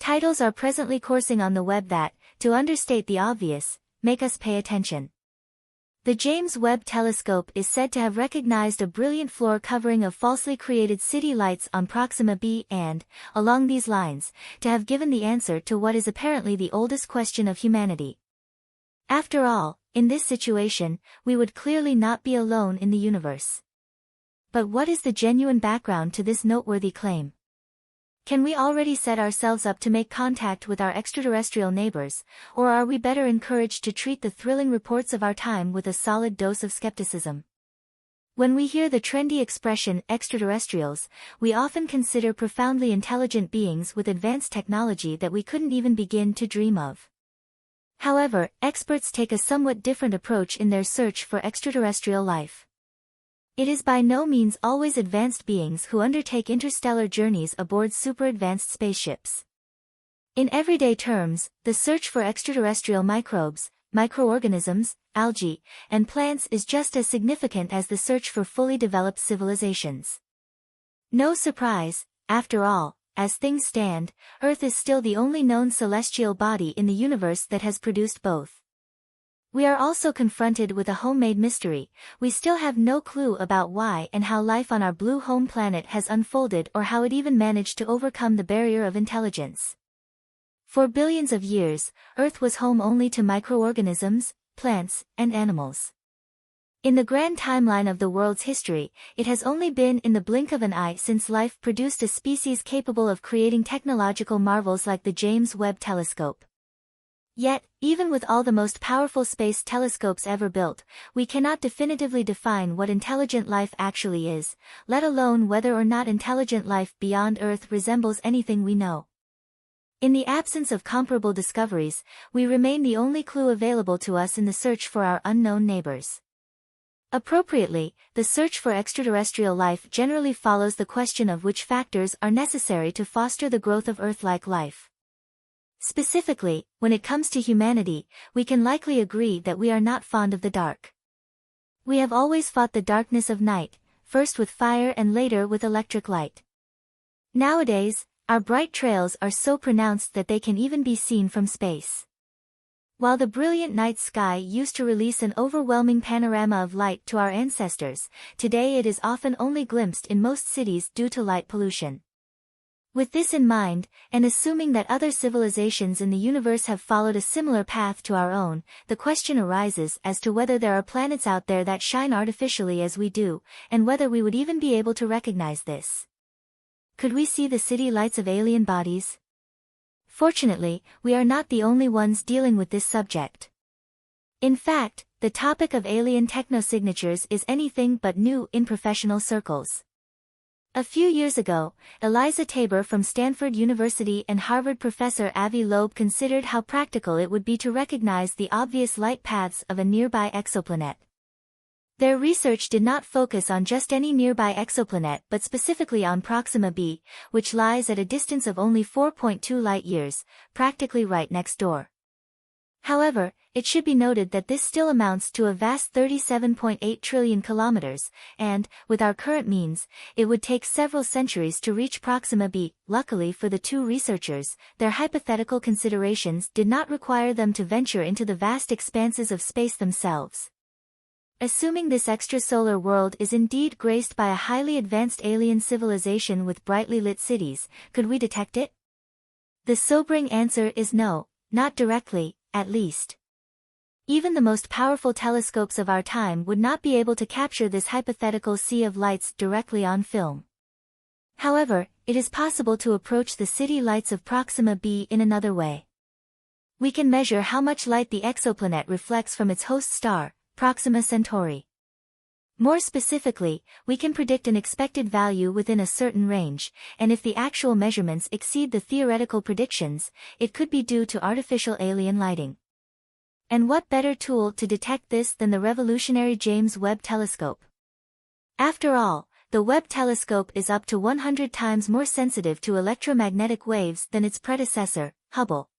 Titles are presently coursing on the web that, to understate the obvious, make us pay attention. The James Webb Telescope is said to have recognized a brilliant floor covering of falsely created city lights on Proxima B and, along these lines, to have given the answer to what is apparently the oldest question of humanity. After all, in this situation, we would clearly not be alone in the universe. But what is the genuine background to this noteworthy claim? Can we already set ourselves up to make contact with our extraterrestrial neighbors, or are we better encouraged to treat the thrilling reports of our time with a solid dose of skepticism? When we hear the trendy expression extraterrestrials, we often consider profoundly intelligent beings with advanced technology that we couldn't even begin to dream of. However, experts take a somewhat different approach in their search for extraterrestrial life. It is by no means always advanced beings who undertake interstellar journeys aboard super-advanced spaceships. In everyday terms, the search for extraterrestrial microbes, microorganisms, algae, and plants is just as significant as the search for fully developed civilizations. No surprise, after all, as things stand, Earth is still the only known celestial body in the universe that has produced both. We are also confronted with a homemade mystery. We still have no clue about why and how life on our blue home planet has unfolded or how it even managed to overcome the barrier of intelligence. For billions of years, Earth was home only to microorganisms, plants, and animals. In the grand timeline of the world's history, it has only been in the blink of an eye since life produced a species capable of creating technological marvels like the James Webb Telescope. Yet, even with all the most powerful space telescopes ever built, we cannot definitively define what intelligent life actually is, let alone whether or not intelligent life beyond Earth resembles anything we know. In the absence of comparable discoveries, we remain the only clue available to us in the search for our unknown neighbors. Appropriately, the search for extraterrestrial life generally follows the question of which factors are necessary to foster the growth of Earth-like life. Specifically, when it comes to humanity, we can likely agree that we are not fond of the dark. We have always fought the darkness of night, first with fire and later with electric light. Nowadays, our bright trails are so pronounced that they can even be seen from space. While the brilliant night sky used to release an overwhelming panorama of light to our ancestors, today it is often only glimpsed in most cities due to light pollution. With this in mind, and assuming that other civilizations in the universe have followed a similar path to our own, the question arises as to whether there are planets out there that shine artificially as we do, and whether we would even be able to recognize this. Could we see the city lights of alien bodies? Fortunately, we are not the only ones dealing with this subject. In fact, the topic of alien technosignatures is anything but new in professional circles. A few years ago, Eliza Tabor from Stanford University and Harvard professor Avi Loeb considered how practical it would be to recognize the obvious light paths of a nearby exoplanet. Their research did not focus on just any nearby exoplanet but specifically on Proxima B, which lies at a distance of only 4.2 light-years, practically right next door. However, it should be noted that this still amounts to a vast 37.8 trillion kilometers, and, with our current means, it would take several centuries to reach Proxima B. Luckily for the two researchers, their hypothetical considerations did not require them to venture into the vast expanses of space themselves. Assuming this extrasolar world is indeed graced by a highly advanced alien civilization with brightly lit cities, could we detect it? The sobering answer is no, not directly, at least. Even the most powerful telescopes of our time would not be able to capture this hypothetical sea of lights directly on film. However, it is possible to approach the city lights of Proxima B in another way. We can measure how much light the exoplanet reflects from its host star, Proxima Centauri. More specifically, we can predict an expected value within a certain range, and if the actual measurements exceed the theoretical predictions, it could be due to artificial alien lighting. And what better tool to detect this than the revolutionary James Webb Telescope? After all, the Webb telescope is up to 100 times more sensitive to electromagnetic waves than its predecessor, Hubble.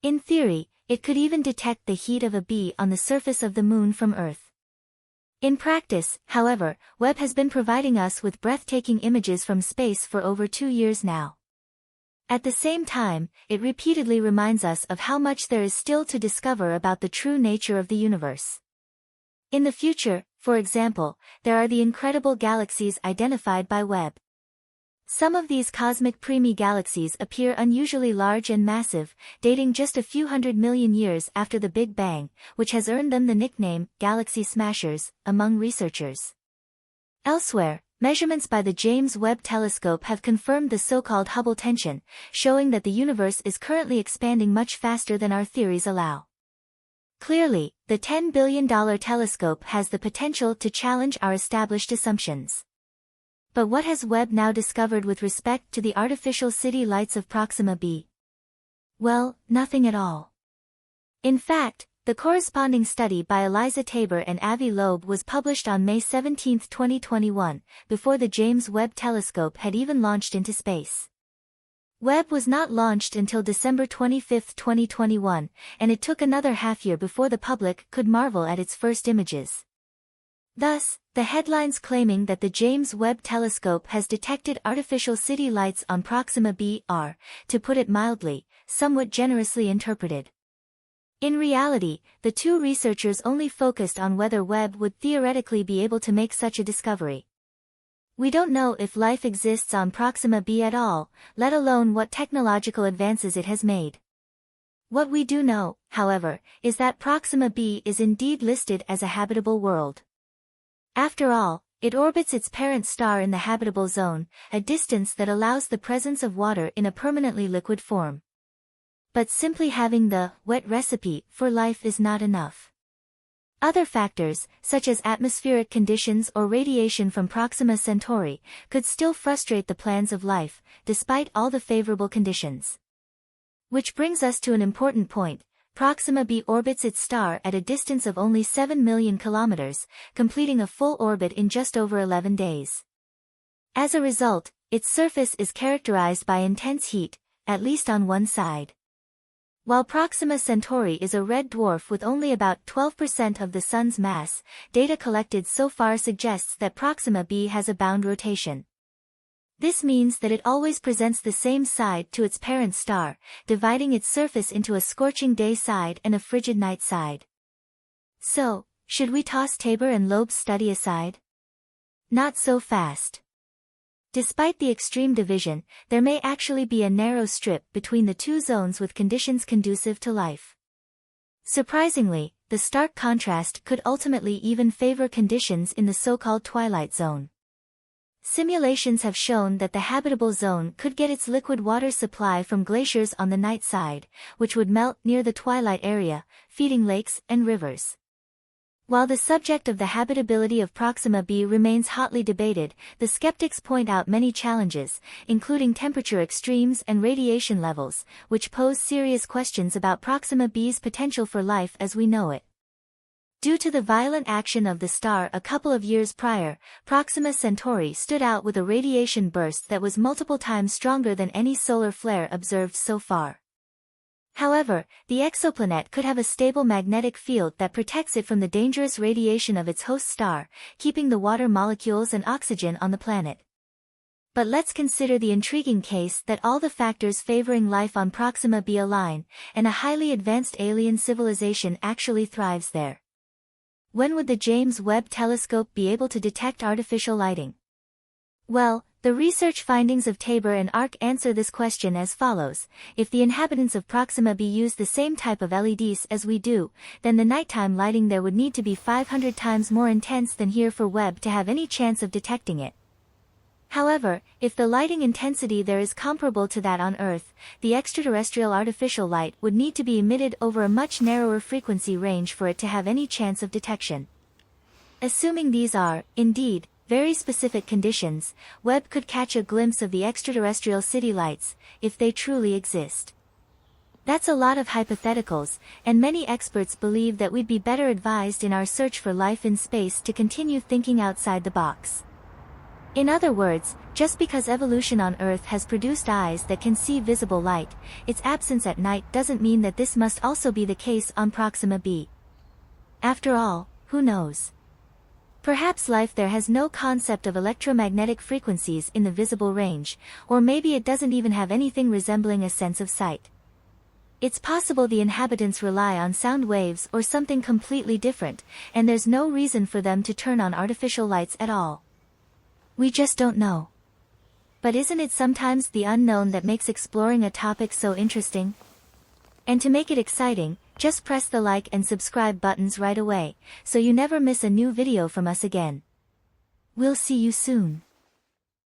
In theory, it could even detect the heat of a bee on the surface of the Moon from Earth. In practice, however, Webb has been providing us with breathtaking images from space for over 2 years now. At the same time, it repeatedly reminds us of how much there is still to discover about the true nature of the universe. In the future, for example, there are the incredible galaxies identified by Webb. Some of these cosmic preemie galaxies appear unusually large and massive, dating just a few 100 million years after the Big Bang, which has earned them the nickname Galaxy Smashers among researchers. Elsewhere, measurements by the James Webb Telescope have confirmed the so-called Hubble tension, showing that the universe is currently expanding much faster than our theories allow. Clearly, the $10 billion telescope has the potential to challenge our established assumptions. But what has Webb now discovered with respect to the artificial city lights of Proxima B? Well, nothing at all. In fact, the corresponding study by Eliza Tabor and Avi Loeb was published on May 17, 2021, before the James Webb Telescope had even launched into space. Webb was not launched until December 25, 2021, and it took another half-year before the public could marvel at its first images. Thus, the headlines claiming that the James Webb Telescope has detected artificial city lights on Proxima B are, to put it mildly, somewhat generously interpreted. In reality, the two researchers only focused on whether Webb would theoretically be able to make such a discovery. We don't know if life exists on Proxima B at all, let alone what technological advances it has made. What we do know, however, is that Proxima B is indeed listed as a habitable world. After all, it orbits its parent star in the habitable zone, a distance that allows the presence of water in a permanently liquid form. But simply having the wet recipe for life is not enough. Other factors, such as atmospheric conditions or radiation from Proxima Centauri, could still frustrate the plans of life, despite all the favorable conditions. Which brings us to an important point. Proxima B orbits its star at a distance of only 7 million kilometers, completing a full orbit in just over 11 days. As a result, its surface is characterized by intense heat, at least on one side. While Proxima Centauri is a red dwarf with only about 12% of the Sun's mass, data collected so far suggests that Proxima B has a bound rotation. This means that it always presents the same side to its parent star, dividing its surface into a scorching day side and a frigid night side. So, should we toss Tabor and Loeb's study aside? Not so fast. Despite the extreme division, there may actually be a narrow strip between the two zones with conditions conducive to life. Surprisingly, the stark contrast could ultimately even favor conditions in the so-called twilight zone. Simulations have shown that the habitable zone could get its liquid water supply from glaciers on the night side, which would melt near the twilight area, feeding lakes and rivers. While the subject of the habitability of Proxima B remains hotly debated, the skeptics point out many challenges, including temperature extremes and radiation levels, which pose serious questions about Proxima B's potential for life as we know it. Due to the violent action of the star a couple of years prior, Proxima Centauri stood out with a radiation burst that was multiple times stronger than any solar flare observed so far. However, the exoplanet could have a stable magnetic field that protects it from the dangerous radiation of its host star, keeping the water molecules and oxygen on the planet. But let's consider the intriguing case that all the factors favoring life on Proxima B align, and a highly advanced alien civilization actually thrives there. When would the James Webb Telescope be able to detect artificial lighting? Well, the research findings of Tabor and ARC answer this question as follows. If the inhabitants of Proxima B use the same type of LEDs as we do, then the nighttime lighting there would need to be 500 times more intense than here for Webb to have any chance of detecting it. However, if the lighting intensity there is comparable to that on Earth, the extraterrestrial artificial light would need to be emitted over a much narrower frequency range for it to have any chance of detection. Assuming these are, indeed, very specific conditions, Webb could catch a glimpse of the extraterrestrial city lights, if they truly exist. That's a lot of hypotheticals, and many experts believe that we'd be better advised in our search for life in space to continue thinking outside the box. In other words, just because evolution on Earth has produced eyes that can see visible light, its absence at night doesn't mean that this must also be the case on Proxima B. After all, who knows? Perhaps life there has no concept of electromagnetic frequencies in the visible range, or maybe it doesn't even have anything resembling a sense of sight. It's possible the inhabitants rely on sound waves or something completely different, and there's no reason for them to turn on artificial lights at all. We just don't know. But isn't it sometimes the unknown that makes exploring a topic so interesting? And to make it exciting, just press the like and subscribe buttons right away, so you never miss a new video from us again. We'll see you soon.